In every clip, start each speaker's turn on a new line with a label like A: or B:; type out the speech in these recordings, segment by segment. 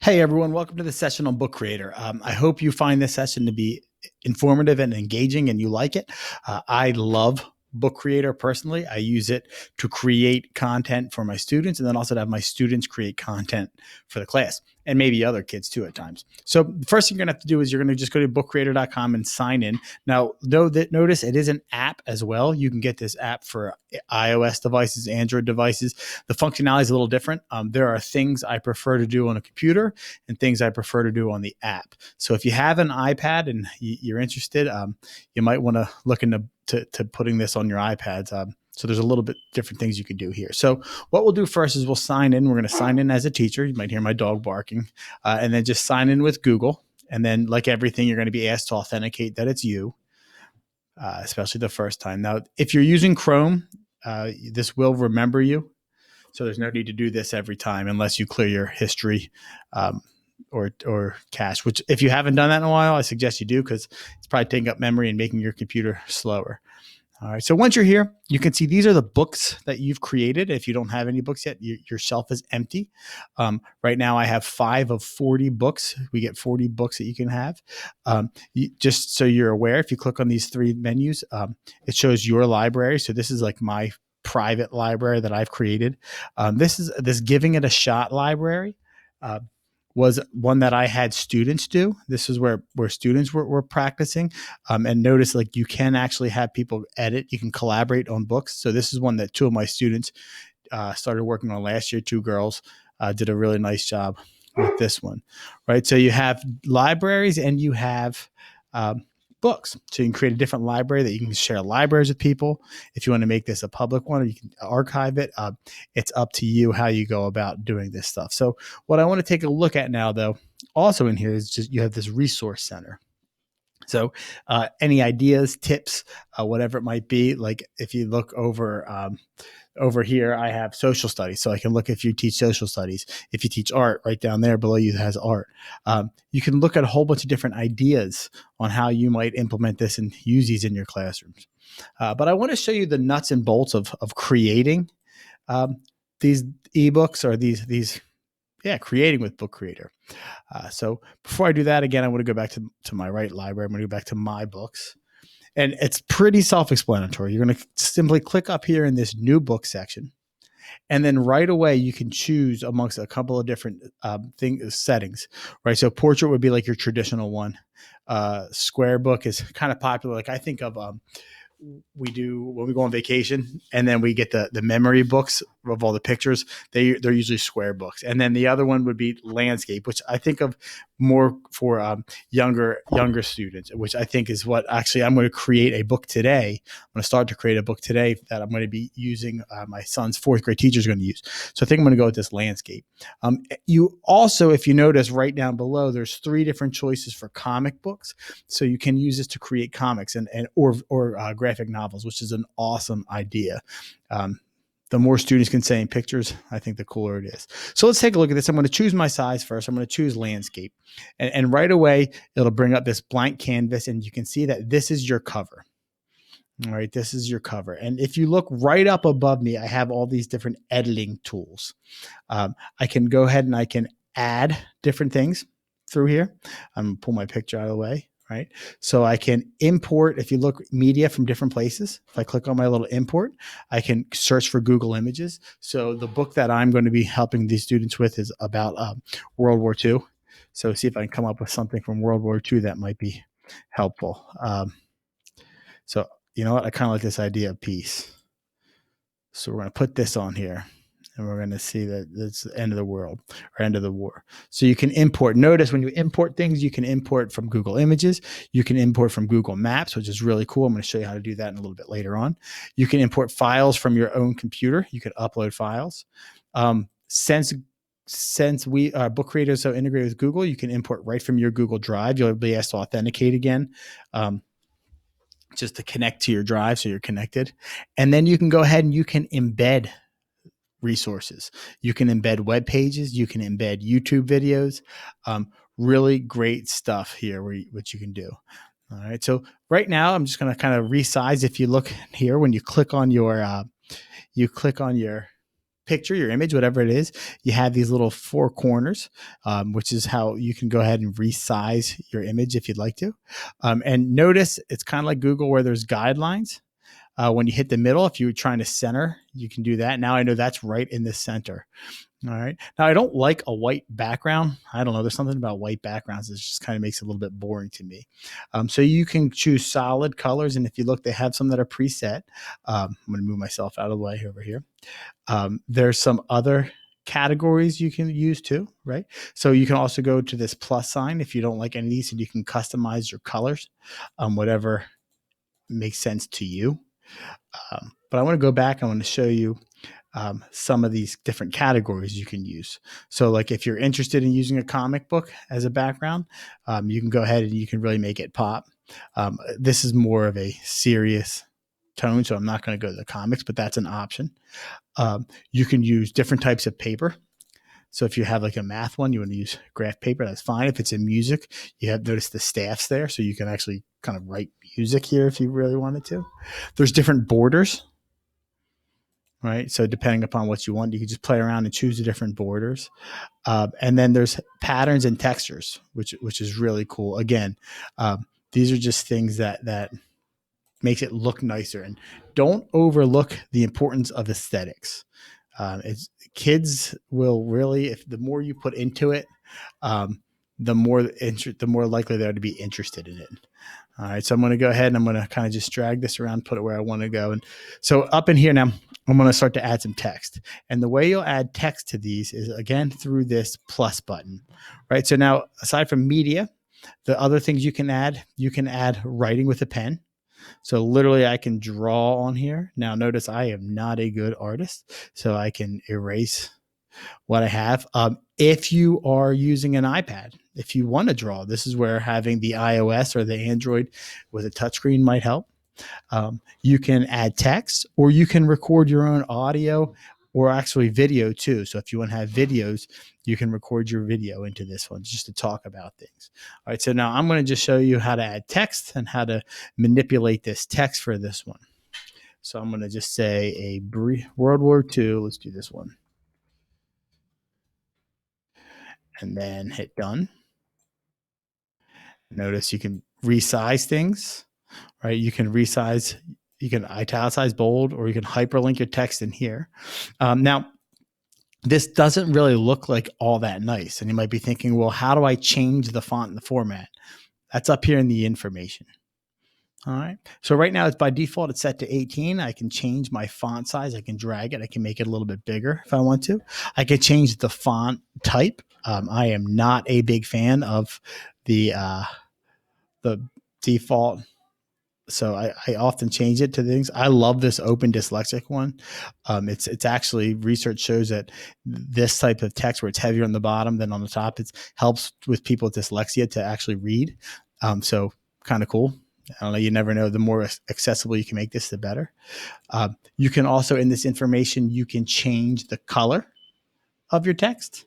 A: Hey everyone, welcome to the session on Book Creator. I hope you find this session to be informative and engaging and you like it. I love Book Creator personally. I use it to create content for my students and then also to have my students create content for the class and maybe other kids too at times. So the first thing you're gonna have to do is you're gonna just go to bookcreator.com and sign in. Now, notice it is an app as well. You can get this app for iOS devices, Android devices. The functionality is a little different. There are things I prefer to do on a computer and things I prefer to do on the app. So if you have an iPad and you're interested, you might want to look into putting this on your iPads. So there's a little bit different things you can do here. So what we'll do first is we'll sign in. We're going to sign in as a teacher. You might hear my dog barking, and then just sign in with Google. And then, like everything, you're going to be asked to authenticate that it's you, especially the first time. Now, if you're using Chrome, this will remember you. So there's no need to do this every time unless you clear your history or cache, which if you haven't done that in a while, I suggest you do because it's probably taking up memory and making your computer slower. All right. So once you're here, you can see these are the books that you've created. If you don't have any books yet, your shelf is empty. Right now, I have 5 of 40 books. We get 40 books that you can have. Just so you're aware, if you click on these 3 menus, it shows your library. So this is like my private library that I've created. This Giving It a Shot library. Was one that I had students do. This is where students were practicing. And notice like you can actually have people edit. You can collaborate on books. So this is one that 2 of my students started working on last year. 2 girls did a really nice job with this one, right? So you have libraries and you have books. So you can create a different library that you can share libraries with people. If you want to make this a public one, or you can archive it. It's up to you how you go about doing this stuff. So what I want to take a look at now, though, also in here is just you have this resource center. So any ideas, tips, whatever it might be, like if you look over here, I have social studies. So I can look if you teach social studies. If you teach art, right down there below you has art. You can look at a whole bunch of different ideas on how you might implement this and use these in your classrooms. But I want to show you the nuts and bolts of creating these ebooks or these creating with Book Creator. So before I do that, again, I want to go back to my right library. I'm going to go back to my books. And it's pretty self-explanatory. You're going to simply click up here in this new book section. And then right away, you can choose amongst a couple of different settings, right? So portrait would be like your traditional one. Square book is kind of popular. Like I think of we do when we go on vacation and then we get the memory books of all the pictures. They're usually square books. And then the other one would be landscape, which I think of more for younger students, which I think is what actually I'm going to create a book today. I'm going to start to create a book today that I'm going to be using. My son's 4th grade teacher is going to use. So I think I'm going to go with this landscape. You also, if you notice right down below, there's 3 different choices for comic books. So you can use this to create comics or graphic novels, which is an awesome idea. The more students can say in pictures, I think the cooler it is. So let's take a look at this. I'm going to choose my size first. I'm going to choose landscape. And right away, it'll bring up this blank canvas, and you can see that this is your cover. All right, this is your cover. And if you look right up above me, I have all these different editing tools. I can go ahead and I can add different things through here. I'm going to pull my picture out of the way. Right. So I can import, if you look, media from different places. If I click on my little import, I can search for Google Images. So the book that I'm going to be helping these students with is about World War II. So see if I can come up with something from World War II that might be helpful. So you know what? I kind of like this idea of peace. So we're going to put this on here. And we're going to see that it's the end of the world or end of the war. So you can import. Notice when you import things, you can import from Google Images. You can import from Google Maps, which is really cool. I'm going to show you how to do that in a little bit later on. You can import files from your own computer. You can upload files. Since Book Creator is so integrated with Google, you can import right from your Google Drive. You'll be asked to authenticate again. Just to connect to your drive so you're connected. And then you can go ahead and you can embed resources. You can embed web pages. You can embed YouTube videos. Really great stuff here, what you can do. All right. So right now, I'm just going to kind of resize. If you look here, when you click on your picture, your image, whatever it is, you have these little four corners, which is how you can go ahead and resize your image if you'd like to. And notice it's kind of like Google where there's guidelines. When you hit the middle, if you're trying to center, you can do that. Now I know that's right in the center. All right. Now I don't like a white background. I don't know. There's something about white backgrounds that just kind of makes it a little bit boring to me. So you can choose solid colors. And if you look, they have some that are preset. I'm going to move myself out of the way over here. There's some other categories you can use too, right? So you can also go to this plus sign if you don't like any of these, and you can customize your colors, whatever makes sense to you. But I want to go back. I want to show you some of these different categories you can use. So like if you're interested in using a comic book as a background, you can go ahead and you can really make it pop. This is more of a serious tone, so I'm not going to go to the comics, but that's an option. You can use different types of paper. So if you have like a math one, you want to use graph paper, that's fine. If it's in music, you have noticed the staffs there. So you can actually kind of write music here if you really wanted to. There's different borders, right? So depending upon what you want, you can just play around and choose the different borders. And then there's patterns and textures, which is really cool. Again, these are just things that makes it look nicer. And don't overlook the importance of aesthetics. Kids will really, if the more you put into it, the more likely they are to be interested in it. All right, so I'm going to go ahead and I'm going to kind of just drag this around, put it where I want to go. And so up in here now, I'm going to start to add some text. And the way you'll add text to these is, again, through this plus button, right? So now, aside from media, the other things you can add writing with a pen. So literally I can draw on here. Now notice I am not a good artist, so I can erase what I have. If you are using an iPad, if you want to draw, this is where having the iOS or the Android with a touchscreen might help. You can add text, or you can record your own audio or actually video too. So if you want to have videos, you can record your video into this one just to talk about things. All right, so now I'm going to just show you how to add text and how to manipulate this text for this one. So I'm going to just say a World War II. Let's do this one. And then hit done. Notice you can resize things, right? You can resize, you can italicize, bold, or you can hyperlink your text in here. Now, this doesn't really look like all that nice. And you might be thinking, well, how do I change the font and the format? That's up here in the information. All right. So right now it's by default, it's set to 18. I can change my font size. I can drag it. I can make it a little bit bigger if I want to. I can change the font type. I am not a big fan of the default. So I often change it to things. I love this Open Dyslexic one. It's actually, research shows that this type of text where it's heavier on the bottom than on the top, it helps with people with dyslexia to actually read. So kind of cool. I don't know. You never know. The more accessible you can make this, the better. You can also, in this information, you can change the color of your text.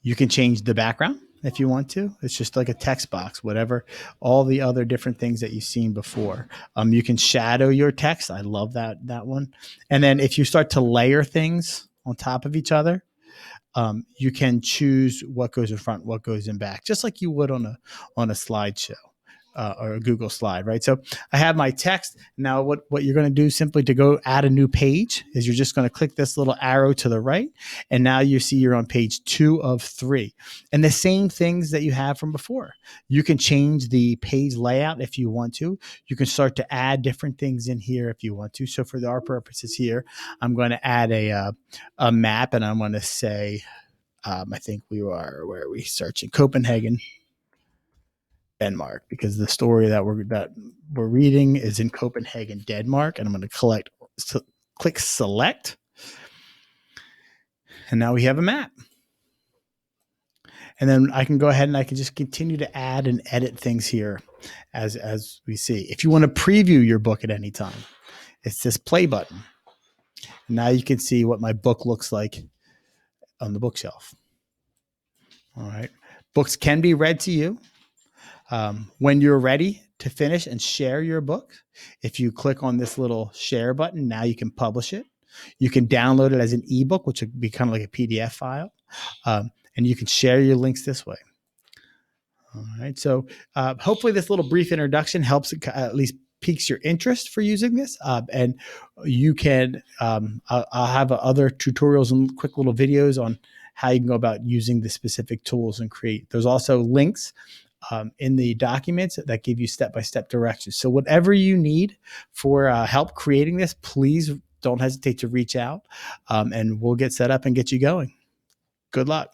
A: You can change the background if you want to. It's just like a text box, whatever, all the other different things that you've seen before. You can shadow your text. I love that one. And then if you start to layer things on top of each other, you can choose what goes in front, what goes in back, just like you would on a slideshow. Or a Google slide, right? So I have my text. Now what you're going to do simply to go add a new page is you're just going to click this little arrow to the right. And now you see you're on page 2 of 3. And the same things that you have from before. You can change the page layout if you want to. You can start to add different things in here if you want to. So for our purposes here, I'm going to add a map, and I'm going to say, I think where are we searching? Copenhagen, Denmark, because the story that we're reading is in Copenhagen, Denmark, and I'm going to click select, and now we have a map. And then I can go ahead and I can just continue to add and edit things here as we see. If you want to preview your book at any time, it's this play button. Now you can see what my book looks like on the bookshelf. All right, books can be read to you. When you're ready to finish and share your book, if you click on this little share button, now you can publish it. You can download it as an ebook, which would be kind of like a PDF file. And you can share your links this way. All right. So hopefully this little brief introduction helps at least piques your interest for using this. And you can, I'll have other tutorials and quick little videos on how you can go about using the specific tools and create. There's also links in the documents that give you step-by-step directions. So whatever you need for help creating this, please don't hesitate to reach out and we'll get set up and get you going. Good luck.